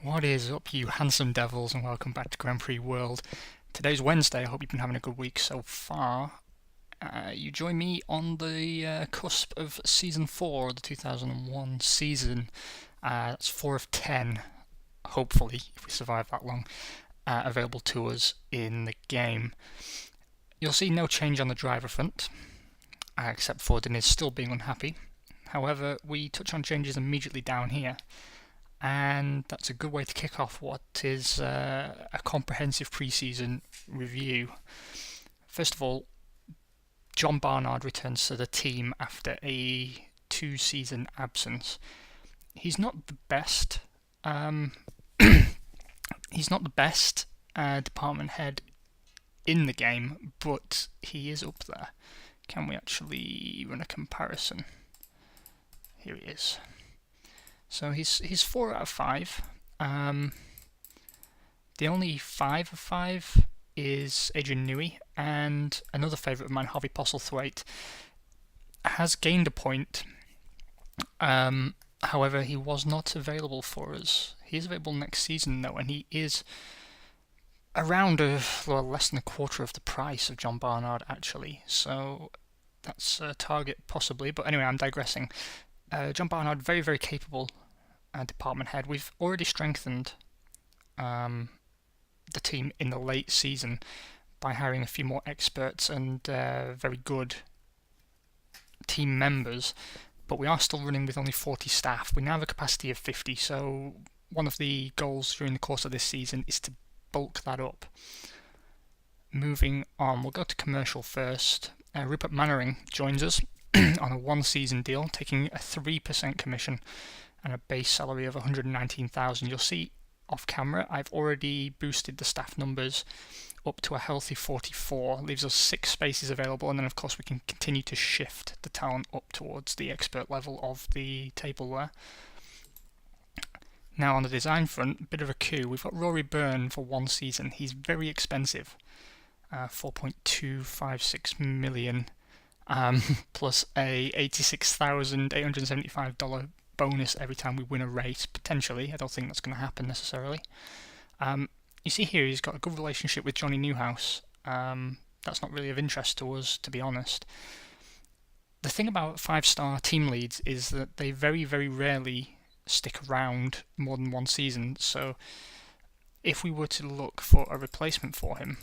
What is up, you handsome devils, and welcome back to Grand Prix World. Today's Wednesday. I hope you've been having a good week so far. You join me on the cusp of Season 4 of the 2001 season. That's 4 of 10, hopefully, if we survive that long, available to us in the game. You'll see no change on the driver front, except for Deniz still being unhappy. However, we touch on changes immediately down here. And that's a good way to kick off what is a comprehensive pre-season review. First of all, John Barnard returns to the team after a 2-season absence. He's not the best. He's not the best department head in the game, but he is up there. Can we actually run a comparison? Here he is. So he's 4 out of 5. The only 5 of 5 is Adrian Newey, and another favourite of mine, Harvey Postlethwaite, has gained a point. However, he was not available for us. He is available next season though, and he is around less than a quarter of the price of John Barnard actually. So that's a target possibly. But anyway, I'm digressing. John Barnard, very, very capable department head. We've already strengthened the team in the late season by hiring a few more experts and very good team members, but we are still running with only 40 staff. We now have a capacity of 50, so one of the goals during the course of this season is to bulk that up. Moving on, we'll go to commercial first. Rupert Mannering joins us on a 1-season deal, taking a 3% commission and a base salary of 119,000. You'll see off camera I've already boosted the staff numbers up to a healthy 44, leaves us 6 spaces available, and then of course we can continue to shift the talent up towards the expert level of the table there. Now on the design front, a bit of a coup. We've got Rory Byrne for 1 season. He's very expensive, 4.256 million, plus a $86,875 bonus every time we win a race, potentially. I don't think that's going to happen necessarily. You see here he's got a good relationship with Johnny Newhouse. That's not really of interest to us, to be honest. The thing about 5-star team leads is that they very, very rarely stick around more than 1 season, so if we were to look for a replacement for him,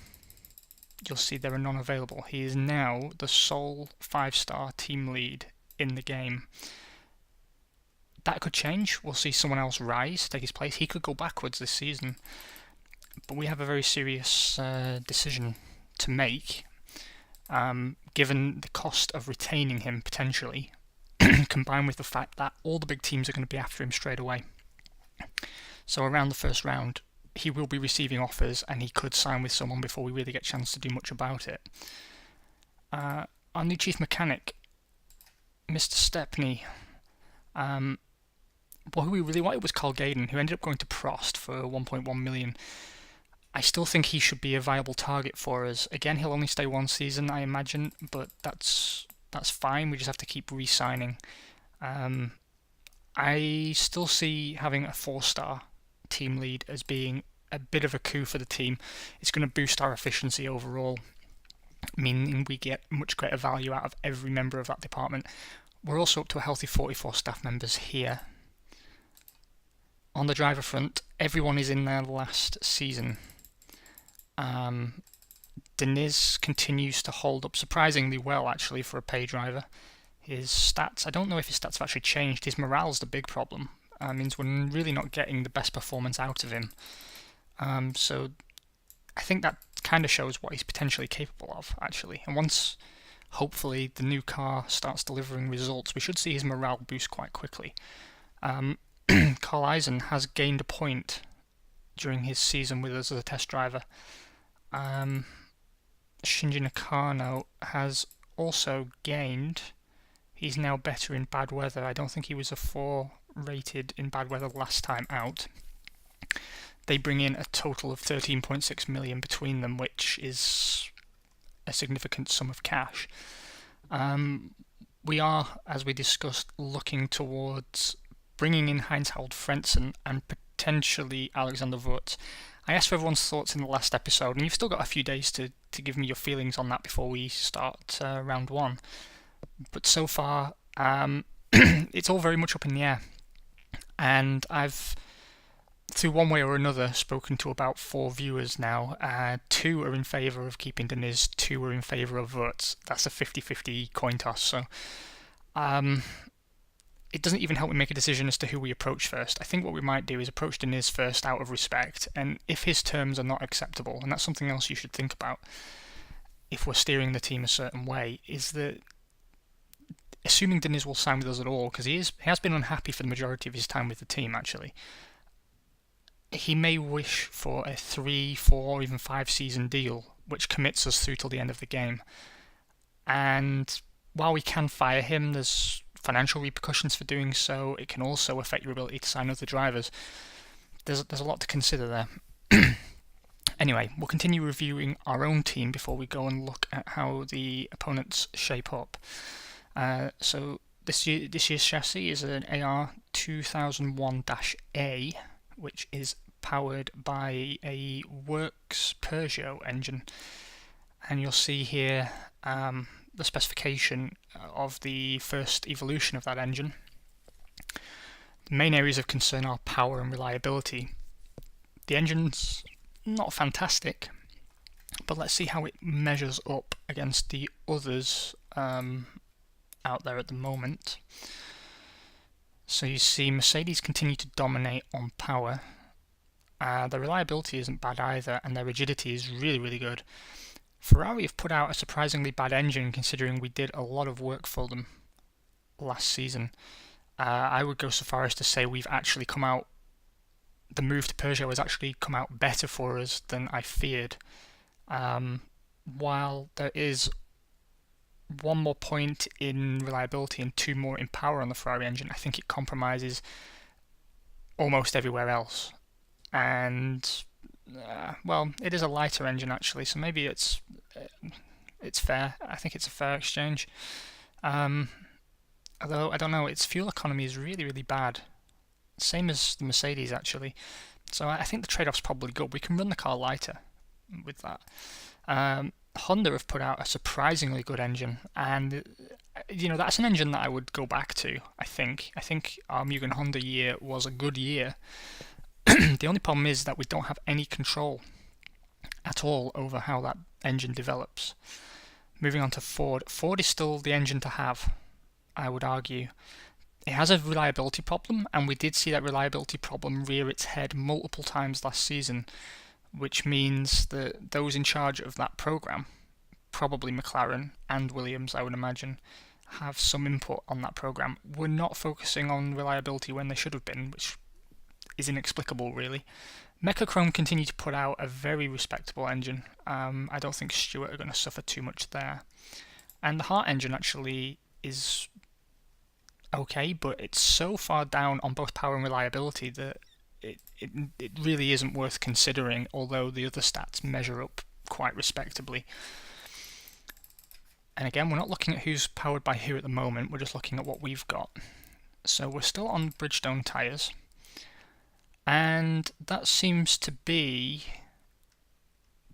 you'll see there are none available. He is now the sole 5-star team lead in the game. That could change. We'll see someone else rise, take his place. He could go backwards this season. But we have a very serious decision to make, given the cost of retaining him potentially, combined with the fact that all the big teams are going to be after him straight away. So around the first round, he will be receiving offers, and he could sign with someone before we really get a chance to do much about it. Our new chief mechanic, Mr. Stepney, who we really wanted was Carl Gaydon, who ended up going to Prost for 1.1 million. I still think he should be a viable target for us. Again, he'll only stay 1 season, I imagine, but that's fine. We just have to keep re-signing. I still see having a 4-star team lead as being a bit of a coup for the team. It's going to boost our efficiency overall, meaning we get much greater value out of every member of that department. We're also up to a healthy 44 staff members here. On the driver front, everyone is in their last season. Deniz continues to hold up surprisingly well, actually, for a pay driver. His stats, I don't know if his stats have actually changed. His morale's the big problem. Means we're really not getting the best performance out of him. So I think that kind of shows what he's potentially capable of, actually. And once, hopefully, the new car starts delivering results, we should see his morale boost quite quickly. Carl Eisen has gained a point during his season with us as a test driver. Shinji Nakano has also gained. He's now better in bad weather. I don't think he was a 4 rated in bad weather last time out. They bring in a total of 13.6 million between them, which is a significant sum of cash. We are, as we discussed, looking towards bringing in Heinz-Harald Frentzen and potentially Alexander Wurz. I asked for everyone's thoughts in the last episode, and you've still got a few days to give me your feelings on that before we start round one. But so far, it's all very much up in the air. And I've, through one way or another, spoken to about 4 viewers now. 2 are in favour of keeping Deniz, 2 are in favour of Wurz. That's a 50-50 coin toss. So it doesn't even help me make a decision as to who we approach first. I think what we might do is approach Deniz first out of respect, and if his terms are not acceptable, and that's something else you should think about if we're steering the team a certain way, is that assuming Deniz will sign with us at all, because he has been unhappy for the majority of his time with the team actually, he may wish for a 3, 4, or even 5 season deal, which commits us through till the end of the game. And while we can fire him, there's financial repercussions for doing so. It can also affect your ability to sign other drivers. There's a lot to consider there. Anyway, we'll continue reviewing our own team before we go and look at how the opponents shape up. So this year's chassis is an AR 2001-A, which is powered by a Works Peugeot engine. And you'll see here the specification of the first evolution of that engine. The main areas of concern are power and reliability. The engine's not fantastic, but let's see how it measures up against the others out there at the moment. So you see Mercedes continue to dominate on power. Their reliability isn't bad either, and their rigidity is really, really good. Ferrari have put out a surprisingly bad engine considering we did a lot of work for them last season. I would go so far as to say we've actually come out, the move to Peugeot has actually come out better for us than I feared. While there is 1 more point in reliability and 2 more in power on the Ferrari engine, I think it compromises almost everywhere else. And well, it is a lighter engine actually, so maybe it's fair. I think it's a fair exchange. Although I don't know, its fuel economy is really, really bad. Same as the Mercedes actually. So I think the trade-off's probably good. We can run the car lighter with that. Honda have put out a surprisingly good engine, and that's an engine that I would go back to. I think our Mugen Honda year was a good year. The only problem is that we don't have any control at all over how that engine develops. Moving on to Ford. Ford is still the engine to have, I would argue. It has a reliability problem, and we did see that reliability problem rear its head multiple times last season, which means that those in charge of that program, probably McLaren and Williams, I would imagine, have some input on that program. We're not focusing on reliability when they should have been, which is inexplicable, really. Mechachrome continue to put out a very respectable engine. I don't think Stewart are going to suffer too much there. And the Hart engine actually is okay, but it's so far down on both power and reliability that it really isn't worth considering, although the other stats measure up quite respectably. And again, we're not looking at who's powered by who at the moment, we're just looking at what we've got. So we're still on Bridgestone tyres. And that seems to be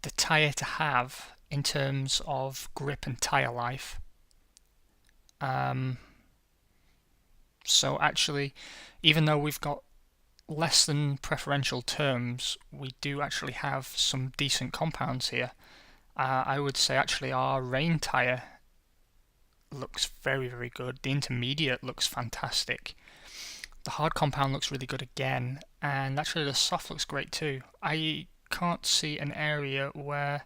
the tyre to have in terms of grip and tyre life. So actually, even though we've got less than preferential terms, we do actually have some decent compounds here. I would say actually our rain tyre looks very, very good. The intermediate looks fantastic. The hard compound looks really good again, and actually the soft looks great too. I can't see an area where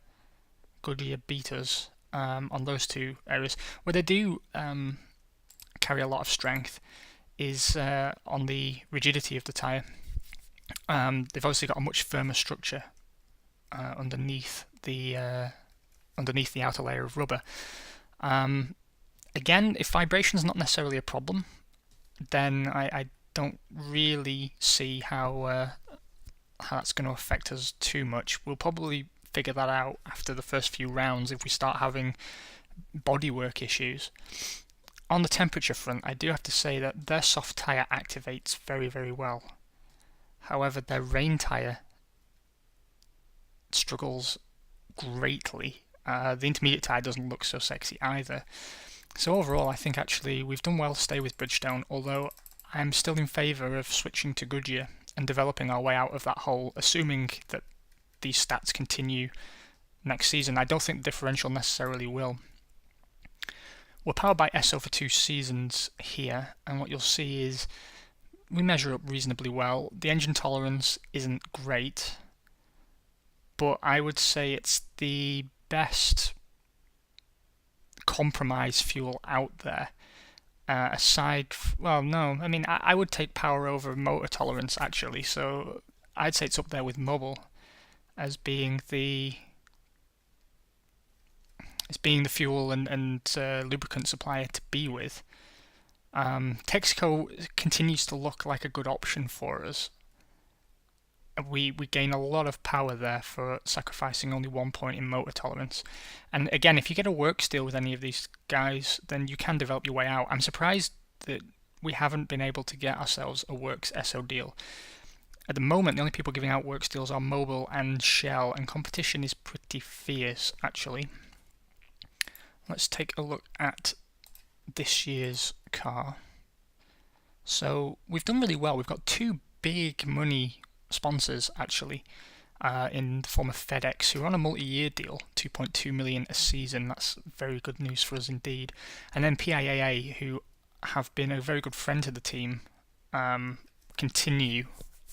Goodyear beat us on those 2 areas. Where they do carry a lot of strength is on the rigidity of the tyre. They've obviously got a much firmer structure underneath the outer layer of rubber. Again, if vibration is not necessarily a problem, then I don't really see how that's going to affect us too much. We'll probably figure that out after the first few rounds if we start having bodywork issues. On the temperature front, I do have to say that their soft tyre activates very, very well. However, their rain tyre struggles greatly. The intermediate tyre doesn't look so sexy either. So overall, I think actually we've done well to stay with Bridgestone, although I'm still in favour of switching to Goodyear and developing our way out of that hole, assuming that these stats continue next season. I don't think the differential necessarily will. We're powered by Esso for 2 seasons here, and what you'll see is we measure up reasonably well. The engine tolerance isn't great, but I would say it's the best compromise fuel out there. I would take power over motor tolerance actually, so I'd say it's up there with Mobil as being the fuel and lubricant supplier to be with. Texaco continues to look like a good option for us. We gain a lot of power there for sacrificing only 1 point in motor tolerance. And again, if you get a works deal with any of these guys, then you can develop your way out. I'm surprised that we haven't been able to get ourselves a works SO deal. At the moment, the only people giving out works deals are Mobil and Shell, and competition is pretty fierce, actually. Let's take a look at this year's car. So we've done really well. We've got 2 big money sponsors actually in the form of FedEx, who are on a multi-year deal, 2.2 million a season. That's very good news for us indeed. And then PIAA, who have been a very good friend to the team, continue.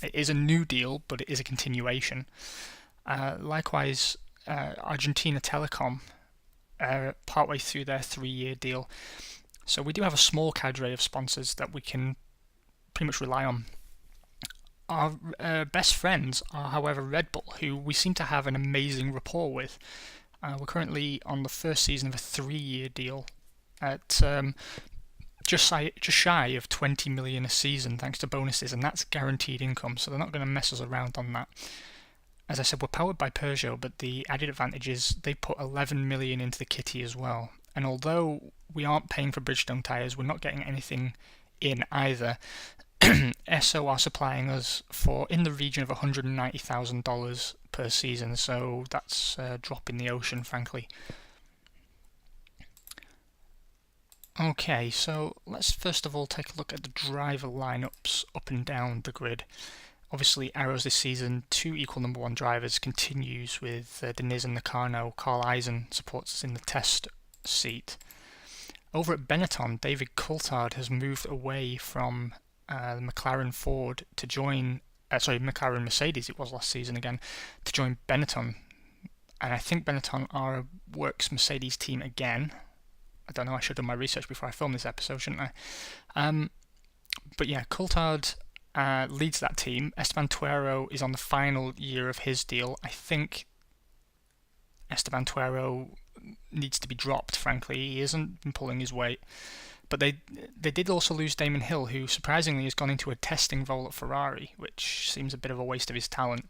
It is a new deal, but it is a continuation. Likewise, Argentina Telecom, partway through their 3-year deal. So we do have a small cadre of sponsors that we can pretty much rely on. Our best friends are, however, Red Bull, who we seem to have an amazing rapport with. We're currently on the first season of a 3-year deal at just shy of 20 million a season, thanks to bonuses, and that's guaranteed income, so they're not going to mess us around on that. As I said, we're powered by Peugeot, but the added advantage is they put 11 million into the kitty as well. And although we aren't paying for Bridgestone tyres, we're not getting anything in either. Esso are supplying us for in the region of $190,000 per season, so that's a drop in the ocean, frankly. Okay, so let's first of all take a look at the driver lineups up and down the grid. Obviously, Arrows this season, 2 equal number 1 drivers, continues with Deniz and Nakano. Carl Eisen supports us in the test seat. Over at Benetton, David Coulthard has moved away from McLaren Ford to join, McLaren Mercedes it was last season again, to join Benetton. And I think Benetton are a works Mercedes team again. I don't know, I should have done my research before I filmed this episode, shouldn't I? But yeah, Coulthard leads that team. Esteban Tuero is on the final year of his deal. I think Esteban Tuero needs to be dropped, frankly. He hasn't been pulling his weight. But they did also lose Damon Hill, who surprisingly has gone into a testing role at Ferrari, which seems a bit of a waste of his talent.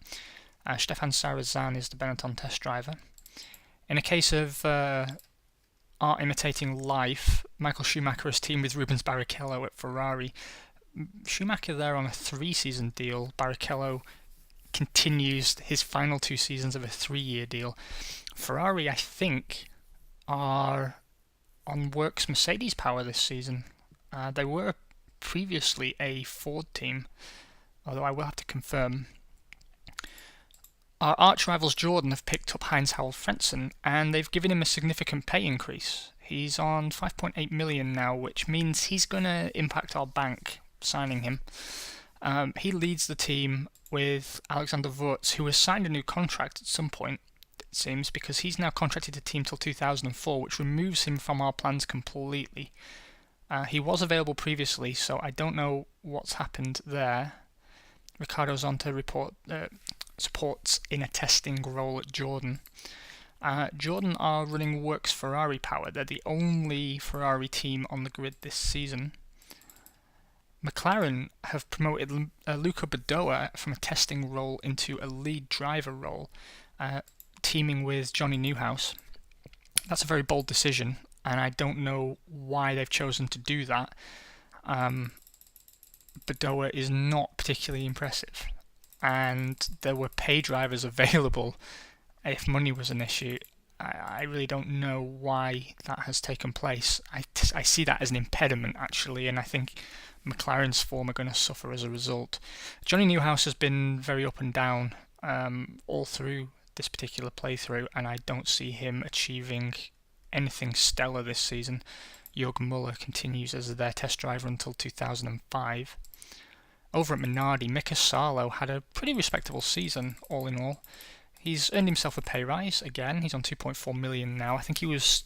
Stefan Sarazan is the Benetton test driver. In a case of art imitating life, Michael Schumacher has teamed with Rubens Barrichello at Ferrari. Schumacher there on a 3-season deal. Barrichello continues his final 2 seasons of a 3-year deal. Ferrari, I think, are on works Mercedes power this season. They were previously a Ford team, although I will have to confirm. Our arch rivals Jordan have picked up Heinz-Harald Frentzen, and they've given him a significant pay increase. He's on 5.8 million now, which means he's going to impact our bank signing him. He leads the team with Alexander Wurz, who has signed a new contract at some point, it seems, because he's now contracted to team till 2004, which removes him from our plans completely. He was available previously, so I don't know what's happened there. Ricardo Zonta supports in a testing role at Jordan. Jordan are running works Ferrari power. They're the only Ferrari team on the grid this season. McLaren have promoted Luca Badoa from a testing role into a lead driver role, teaming with Johnny Newhouse. That's a very bold decision, and I don't know why they've chosen to do that. Badoa is not particularly impressive. and there were pay drivers available if money was an issue. I really don't know why that has taken place. I see that as an impediment, actually, and I think McLaren's form are going to suffer as a result. Johnny Newhouse has been very up and down all through this particular playthrough, and I don't see him achieving anything stellar this season. Jürgen Muller continues as their test driver until 2005. Over at Minardi, Mika Salo had a pretty respectable season, all in all. He's earned himself a pay rise again. He's on 2.4 million now. I think he was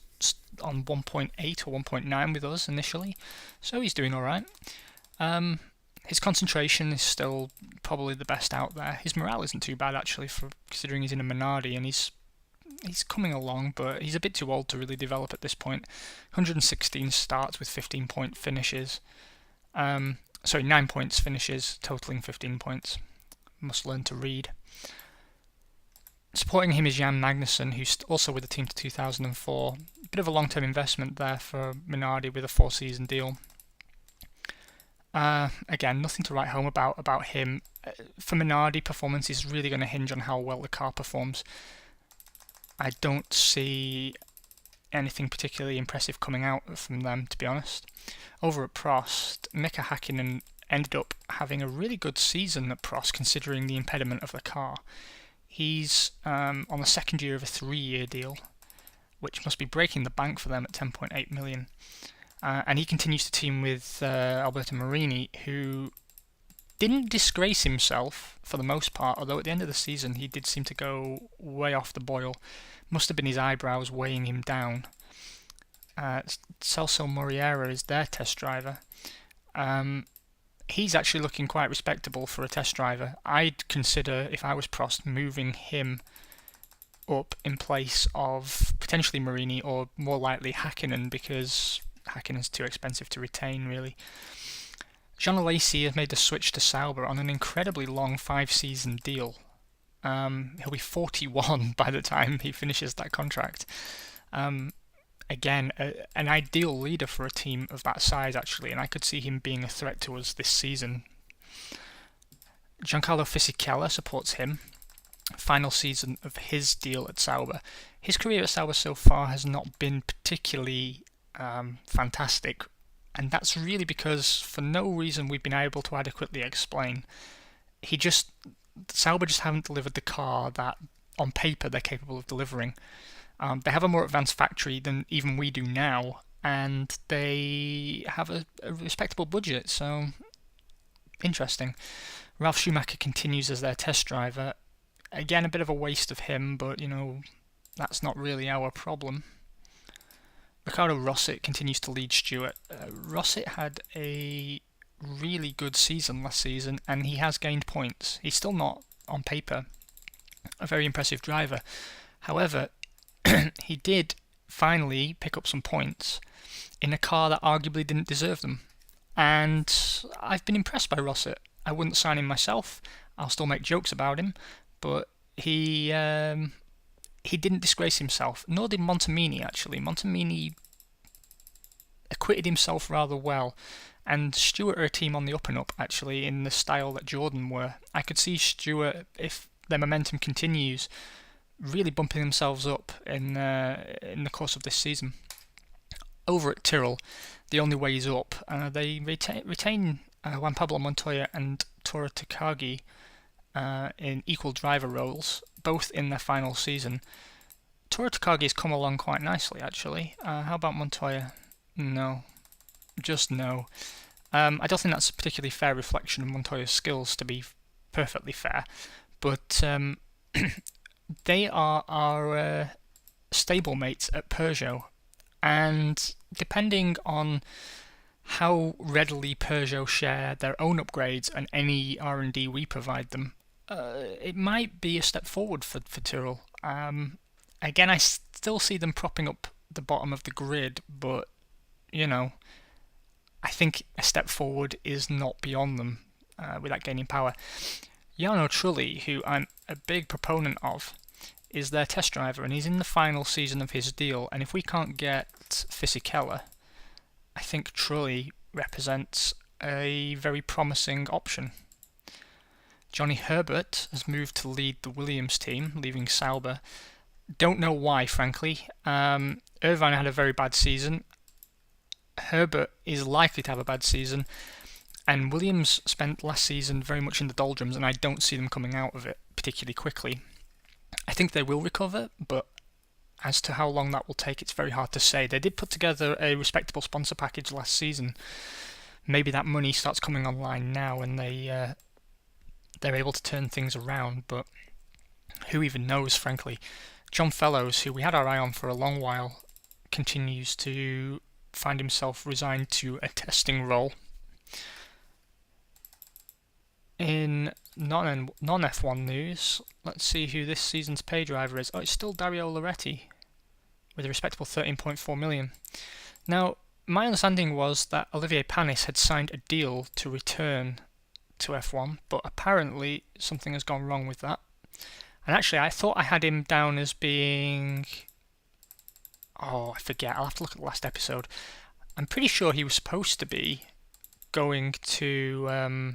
on 1.8 or 1.9 with us initially, so he's doing all right. His concentration is still probably the best out there. His morale isn't too bad actually, for considering he's in a Minardi, and he's coming along, but he's a bit too old to really develop at this point. 116 starts with 15-point finishes. 9 points finishes, totaling 15 points. Must learn to read. Supporting him is Jan Magnussen, who's also with the team to 2004. A bit of a long-term investment there for Minardi with a 4-season deal. Again, nothing to write home about him. For Minardi, performance is really going to hinge on how well the car performs. I don't see anything particularly impressive coming out from them, to be honest. Over at Prost, Mika Hakkinen ended up having a really good season at Prost, considering the impediment of the car. He's on the second year of a 3-year deal, which must be breaking the bank for them at 10.8 million. And he continues to team with Alberto Marini, who didn't disgrace himself for the most part, although at the end of the season he did seem to go way off the boil. Must have been his eyebrows weighing him down. Celso Moreira is their test driver. He's actually looking quite respectable for a test driver. I'd consider, if I was Prost, moving him up in place of potentially Marini, or more likely Hakkinen, because Hakkinen's too expensive to retain, really. Jean Alesi has made the switch to Sauber on an incredibly long 5-season deal. He'll be 41 by the time he finishes that contract. Again, an ideal leader for a team of that size, actually, and I could see him being a threat to us this season. Giancarlo Fisichella supports him. Final season of his deal at Sauber. His career at Sauber so far has not been particularly fantastic, and that's really because, for no reason we've been able to adequately explain, Sauber just haven't delivered the car that, on paper, they're capable of delivering. They have a more advanced factory than even we do now, and they have a respectable budget, so interesting. Ralf Schumacher continues as their test driver. Again, a bit of a waste of him, but, that's not really our problem. Ricardo Rosset continues to lead Stewart. Rosset had a really good season last season, and he has gained points. He's still not, on paper, a very impressive driver. However, he did finally pick up some points in a car that arguably didn't deserve them. And I've been impressed by Rosset. I wouldn't sign him myself. I'll still make jokes about him, but he didn't disgrace himself, nor did Montemini, actually. Montemini acquitted himself rather well, and Stewart are a team on the up and up, actually, in the style that Jordan were. I could see Stewart, if their momentum continues, really bumping themselves up in the course of this season. Over at Tyrrell, the only way is up. They retain Juan Pablo Montoya and Tora Takagi in equal driver roles, both in their final season. Tora Takagi has come along quite nicely, actually. How about Montoya? No. Just no. I don't think that's a particularly fair reflection of Montoya's skills, to be perfectly fair, but they are our stablemates at Peugeot, and depending on how readily Peugeot share their own upgrades and any R&D we provide them, it might be a step forward for Tyrrell. Again, I still see them propping up the bottom of the grid, but, I think a step forward is not beyond them without gaining power. Jarno Trulli, who I'm a big proponent of, is their test driver, and he's in the final season of his deal, and if we can't get Fisichella, I think Trulli represents a very promising option. Johnny Herbert has moved to lead the Williams team, leaving Sauber. Don't know why, frankly. Irvine had a very bad season. Herbert is likely to have a bad season. And Williams spent last season very much in the doldrums, and I don't see them coming out of it particularly quickly. I think they will recover, but as to how long that will take, it's very hard to say. They did put together a respectable sponsor package last season. Maybe that money starts coming online now, and they're able to turn things around, but who even knows, frankly. John Fellows, who we had our eye on for a long while, continues to find himself resigned to a testing role. In non-F1 news, let's see who this season's pay driver is. Oh, it's still Dario Loretti, with a respectable 13.4 million. Now, my understanding was that Olivier Panis had signed a deal to return to F1, but apparently something has gone wrong with that. And actually, I thought I had him down as being... Oh, I forget. I'll have to look at the last episode. I'm pretty sure he was supposed to be going to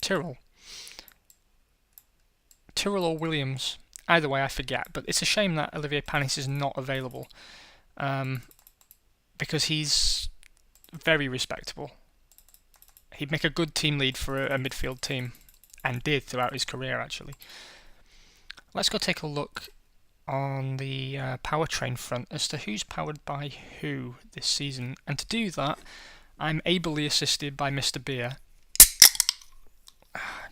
Tyrrell or Williams. Either way, I forget. But it's a shame that Olivier Panis is not available, because he's very respectable. He'd make a good team lead for a midfield team, and did throughout his career, actually. Let's go take a look on the Powertrain front as to who's powered by who this season. And to do that, I'm ably assisted by Mr. Beer.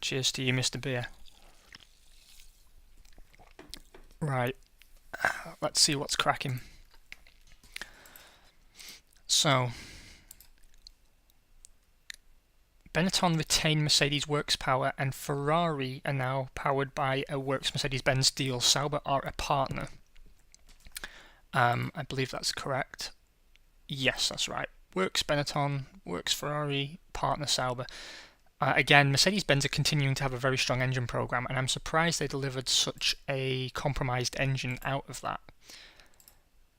Cheers to you, Mr. Beer. Right, let's see what's cracking. So, Benetton retain Mercedes Works power, and Ferrari are now powered by a Works Mercedes-Benz deal. Sauber are a partner. I believe that's correct. Yes, that's right. Works Benetton, Works Ferrari, partner Sauber. Again, Mercedes-Benz are continuing to have a very strong engine program, and I'm surprised they delivered such a compromised engine out of that.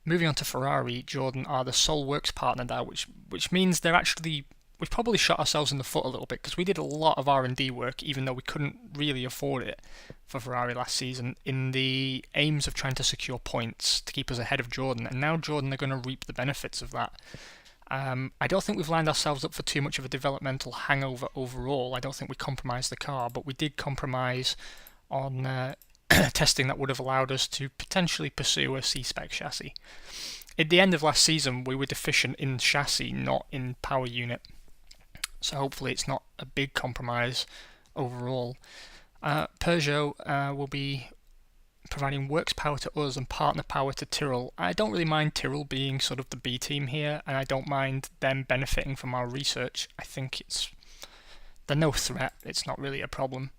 Moving on to Ferrari, Jordan are the sole works partner now, which means they're actually... We've probably shot ourselves in the foot a little bit, because we did a lot of R&D work, even though we couldn't really afford it for Ferrari last season, in the aims of trying to secure points to keep us ahead of Jordan, and now Jordan are going to reap the benefits of that. I don't think we've lined ourselves up for too much of a developmental hangover overall. I don't think we compromised the car, but we did compromise on testing that would have allowed us to potentially pursue a C-spec chassis. At the end of last season, we were deficient in chassis, not in power unit. So hopefully it's not a big compromise overall. Peugeot will be providing works power to us and partner power to Tyrrell. I don't really mind Tyrrell being sort of the B team here, and I don't mind them benefiting from our research. I think they're no threat. It's not really a problem.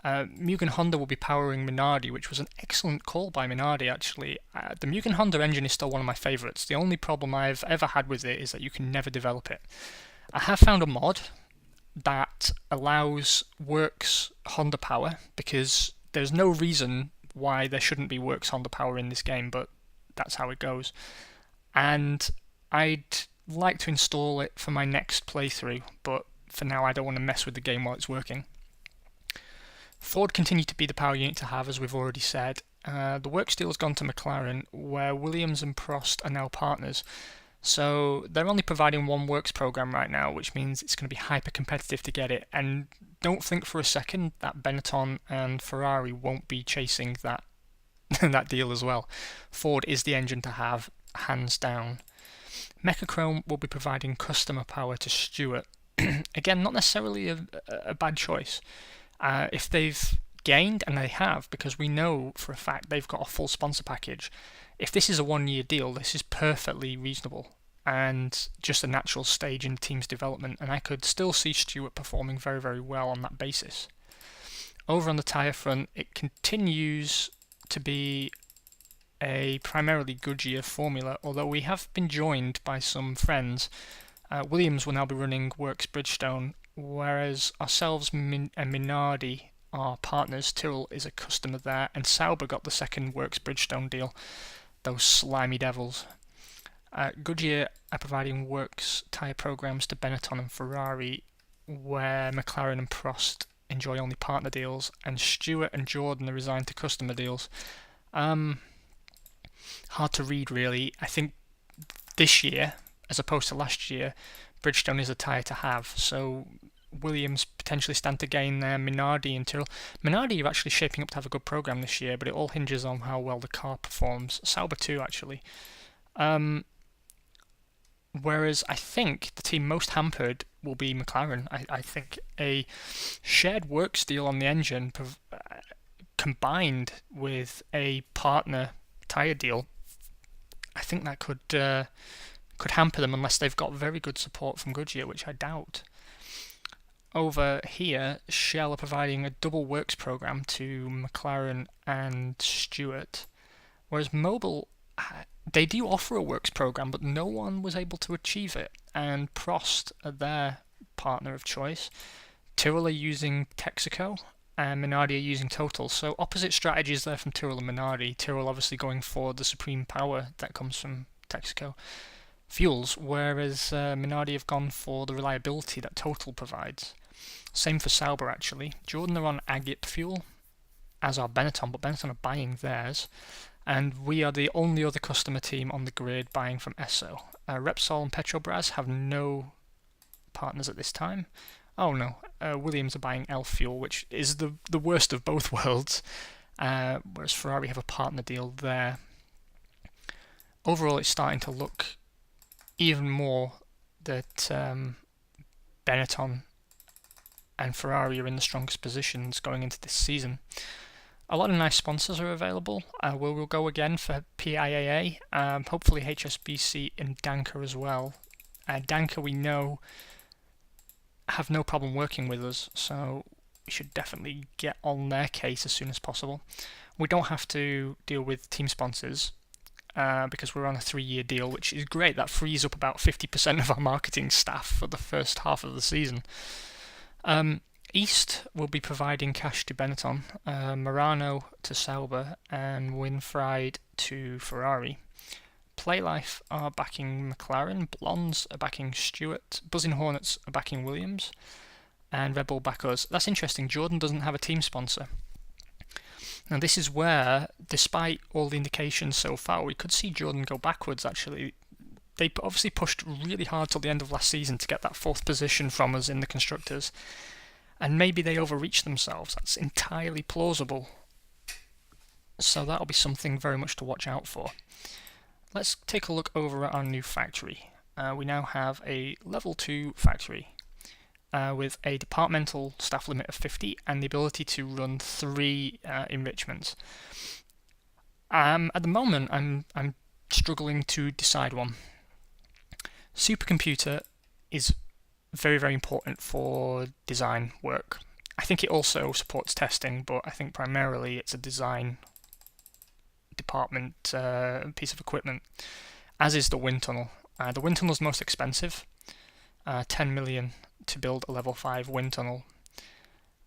Mugen Honda will be powering Minardi, which was an excellent call by Minardi, actually. The Mugen Honda engine is still one of my favourites. The only problem I've ever had with it is that you can never develop it. I have found a mod that allows works Honda power, because there's no reason why there shouldn't be works Honda power in this game, but that's how it goes. And I'd like to install it for my next playthrough, but for now I don't want to mess with the game while it's working. Ford continue to be the power unit to have, as we've already said. The works deal has gone to McLaren, where Williams and Prost are now partners. So they're only providing one works program right now, which means it's going to be hyper competitive to get it. And don't think for a second that Benetton and Ferrari won't be chasing that that deal as well. Ford is the engine to have, hands down. Mechachrome will be providing customer power to Stewart. Again, not necessarily a bad choice. If they've gained, and they have, because we know for a fact they've got a full sponsor package. If this is a 1-year deal, this is perfectly reasonable and just a natural stage in the team's development, and I could still see Stewart performing very, very well on that basis. Over on the tyre front, it continues to be a primarily Goodyear formula, although we have been joined by some friends. Williams will now be running Works Bridgestone, whereas ourselves and Minardi are partners. Tyrrell is a customer there, and Sauber got the second Works Bridgestone deal. Those slimy devils. Goodyear are providing works tyre programs to Benetton and Ferrari, where McLaren and Prost enjoy only partner deals, and Stuart and Jordan are resigned to customer deals. Hard to read, really. I think this year, as opposed to last year, Bridgestone is a tyre to have, so Williams potentially stand to gain there. Minardi and Tyrrell. Minardi are actually shaping up to have a good programme this year, but it all hinges on how well the car performs. Sauber too, actually. Whereas I think the team most hampered will be McLaren. I think a shared works deal on the engine combined with a partner tyre deal, I think that could hamper them unless they've got very good support from Goodyear, which I doubt. Over here, Shell are providing a double works program to McLaren and Stewart, whereas Mobil, they do offer a works program, but no one was able to achieve it, and Prost are their partner of choice. Tyrrell are using Texaco, and Minardi are using Total, so opposite strategies there from Tyrrell and Minardi. Tyrrell obviously going for the supreme power that comes from Texaco fuels, whereas Minardi have gone for the reliability that Total provides. Same for Sauber, actually. Jordan are on Agip fuel, as are Benetton, but Benetton are buying theirs. And we are the only other customer team on the grid buying from Esso. Repsol and Petrobras have no partners at this time. Oh no, Williams are buying Elf Fuel, which is the worst of both worlds, whereas Ferrari have a partner deal there. Overall, it's starting to look even more that Benetton and Ferrari are in the strongest positions going into this season. A lot of nice sponsors are available. We'll go again for PIAA, hopefully HSBC and Danker as well. Danker, we know, have no problem working with us, so we should definitely get on their case as soon as possible. We don't have to deal with team sponsors because we're on a 3-year deal, which is great. That frees up about 50% of our marketing staff for the first half of the season. East will be providing cash to Benetton, Murano to Sauber, and Winfried to Ferrari. Playlife are backing McLaren, Blondes are backing Stewart, Buzzing Hornets are backing Williams, and Red Bull back us. That's interesting, Jordan doesn't have a team sponsor. Now this is where, despite all the indications so far, we could see Jordan go backwards actually. They obviously pushed really hard till the end of last season to get that 4th position from us in the Constructors, and maybe they overreached themselves. That's entirely plausible. So that'll be something very much to watch out for. Let's take a look over at our new factory. We now have a level 2 factory with a departmental staff limit of 50 and the ability to run 3 enrichments. At the moment, I'm struggling to decide one. Supercomputer is very, very important for design work. I think it also supports testing, but I think primarily it's a design department piece of equipment, as is the wind tunnel. The wind tunnel is most expensive, 10 million to build a level 5 wind tunnel.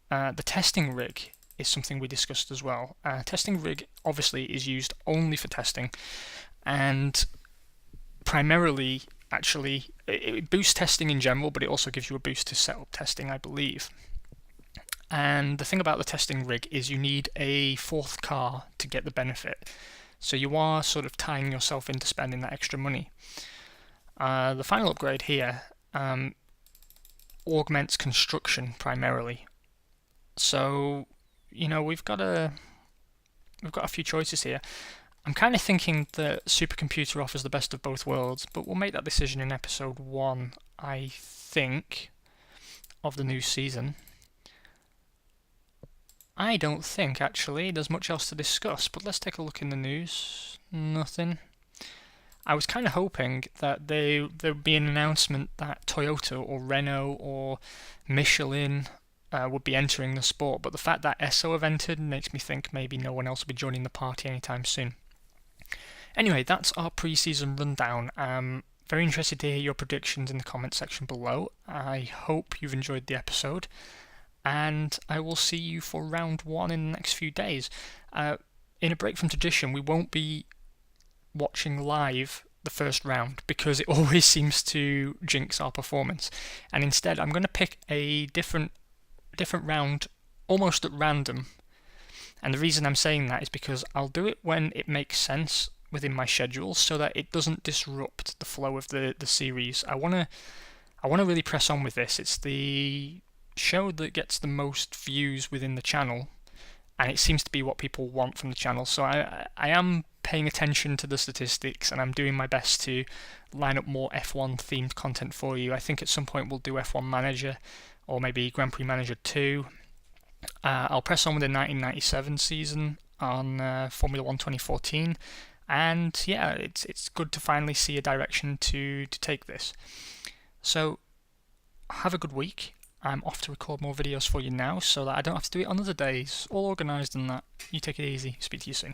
The testing rig is something we discussed as well. Testing rig obviously is used only for testing, and primarily actually it boosts testing in general, but it also gives you a boost to setup testing, I believe. And the thing about the testing rig is you need a 4th car to get the benefit, so you are sort of tying yourself into spending that extra money. The final upgrade here augments construction primarily, so we've got a few choices here. I'm kind of thinking that Supercomputer offers the best of both worlds, but we'll make that decision in episode 1, I think, of the new season. I don't think, actually, there's much else to discuss, but let's take a look in the news. Nothing. I was kind of hoping that there would be an announcement that Toyota or Renault or Michelin would be entering the sport, but the fact that Esso have entered makes me think maybe no one else will be joining the party anytime soon. Anyway, that's our pre-season rundown. Very interested to hear your predictions in the comment section below. I hope you've enjoyed the episode, and I will see you for round 1 in the next few days. In a break from tradition, we won't be watching live the first round because it always seems to jinx our performance, and instead I'm going to pick a different different round almost at random. And the reason I'm saying that is because I'll do it when it makes sense within my schedule so that it doesn't disrupt the flow of the series. I wanna really press on with this. It's the show that gets the most views within the channel, and it seems to be what people want from the channel. So I am paying attention to the statistics, and I'm doing my best to line up more F1 themed content for you. I think at some point we'll do F1 Manager, or maybe Grand Prix Manager 2. I'll press on with the 1997 season on Formula 1 2014, and yeah, it's good to finally see a direction to take this. So have a good week. I'm off to record more videos for you now so that I don't have to do it on other days. All organised and that. You take it easy. Speak to you soon.